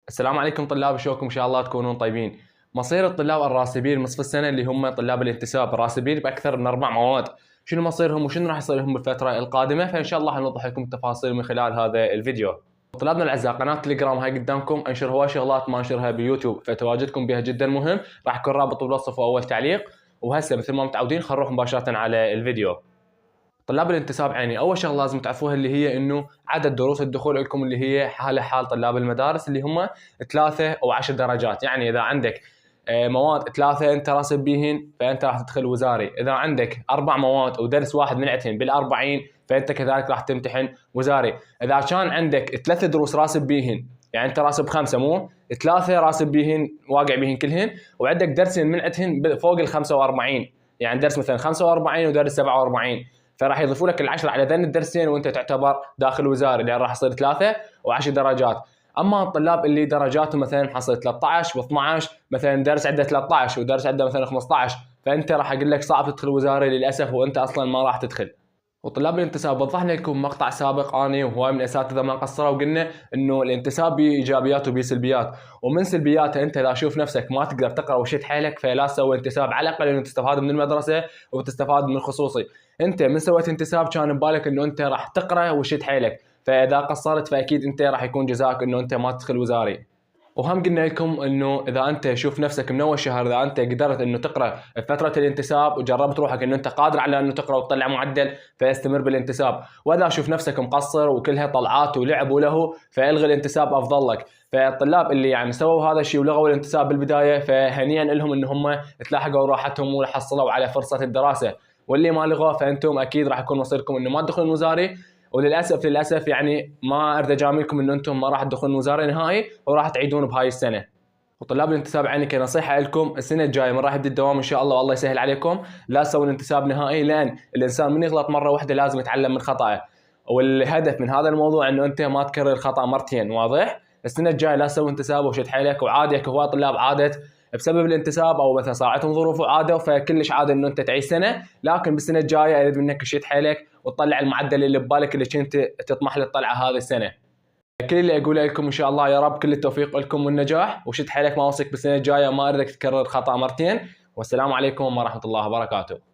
السلام عليكم طلاب، شلونكم؟ ان شاء الله تكونون طيبين. مصير الطلاب الراسبين نصف السنه اللي هم طلاب الانتساب الراسبين باكثر من 4 مواد، شنو مصيرهم وشنو راح يصير لهم بالفتره القادمه؟ فان شاء الله حنوضح لكم التفاصيل من خلال هذا الفيديو. طلابنا الاعزاء، قناه تليجرام هاي قدامكم، انشر هواي شغلات ما انشرها بيوتيوب، فتواجدكم بها جدا مهم. راح يكون رابط بالوصف واول تعليق. وهسه مثل ما متعودين خلينا نروح مباشره على الفيديو. طلاب الانتساب اول شغله لازم تعرفوها اللي هي انه عدد دروس الدخول لكم اللي هي حال طلاب المدارس اللي هم 3 أو 10 درجات. يعني اذا عندك مواد 3 انت راسب بيهن فانت راح تدخل وزاري، اذا عندك 4 مواد ودرس واحد منعتهن بال40 فانت كذلك راح تمتحن وزاري. اذا كان عندك 3 دروس راسب بيهن، يعني انت راسب 5 مو 3 راسب بيهن واقع بيهن كلهن، وعندك درسين منعتهن فوق ال45، يعني درس مثلا 45 ودرس 47، فراح يضيفوا لك ال10 على ذن الدرسين وانت تعتبر داخل وزاري، لان راح يصير 3 و10 درجات. اما الطلاب اللي درجاتهم مثلا حصل 13 و12، مثلا درس عنده 13 ودرس عنده مثلا 15، فانت راح اقول لك صعب تدخل وزاري للاسف، وانت اصلا ما راح تدخل. وطلاب الانتساب وضحنا لكم مقطع سابق اني وهواي من الاساتذه ما قصروا، وقلنا انه الانتساب بيه ايجابيات وبيه سلبيات، ومن سلبياته انت اذا شوف نفسك ما تقدر تقرا وشد حيلك فلا تسوي انتساب، على الاقل انه تستفاد من المدرسه وتستفاد من الخصوصي. انت من سويت انتساب كان ببالك انه انت راح تقرا وشد حيلك، فاذا قصرت فاكيد انت راح يكون جزاك انه انت ما تدخل وزاري. وهم قلنا لكم انه اذا انت شوف نفسك من اول شهر، اذا انت قدرت انه تقرا فتره الانتساب وجربت روحك انه انت قادر على انه تقرا وتطلع معدل، فاستمر بالانتساب. واذا شوف نفسك مقصر وكلها طلعات ولعب وله، فالغي الانتساب افضل لك. فالطلاب اللي يعني سووا هذا الشيء ولغوا الانتساب بالبدايه فهنيئا لهم ان هم تلاحقوا راحتهم وحصلوا على فرصه الدراسه، واللي ما لغوا فانتم اكيد راح يكون مصيركم انه ما تدخلون وزاري. وللاسف يعني ما اريد اجاملكم انه انتم ما راح تدخلون وزاري نهائي وراح تعيدون بهاي السنه. وطلاب الانتساب يعني كنصيحه لكم، السنه الجايه من راح يبدا الدوام ان شاء الله والله يسهل عليكم، لا تسوون انتساب نهائي، لان الانسان من يغلط مره واحده لازم يتعلم من خطأه، والهدف من هذا الموضوع انه انت ما تكرر الخطا مرتين. واضح؟ السنه الجايه لا تسوي انتساب وشد حيلك، وعادي هواي طلاب عادت بسبب الانتساب او مثلا صارتهم ظروف وعادوا، فكلش عادي انه انت تعيش سنه، لكن بالسنه الجايه اريد منك تشد حيلك وتطلع المعدل اللي ببالك اللي كنت تطمح للطلعه هذه السنه. كل اللي اقوله لكم ان شاء الله يا رب كل التوفيق لكم والنجاح، وشد حيلك ما اوصيك بالسنه الجايه ما اريدك تكرر خطا مرتين. والسلام عليكم ورحمه الله وبركاته.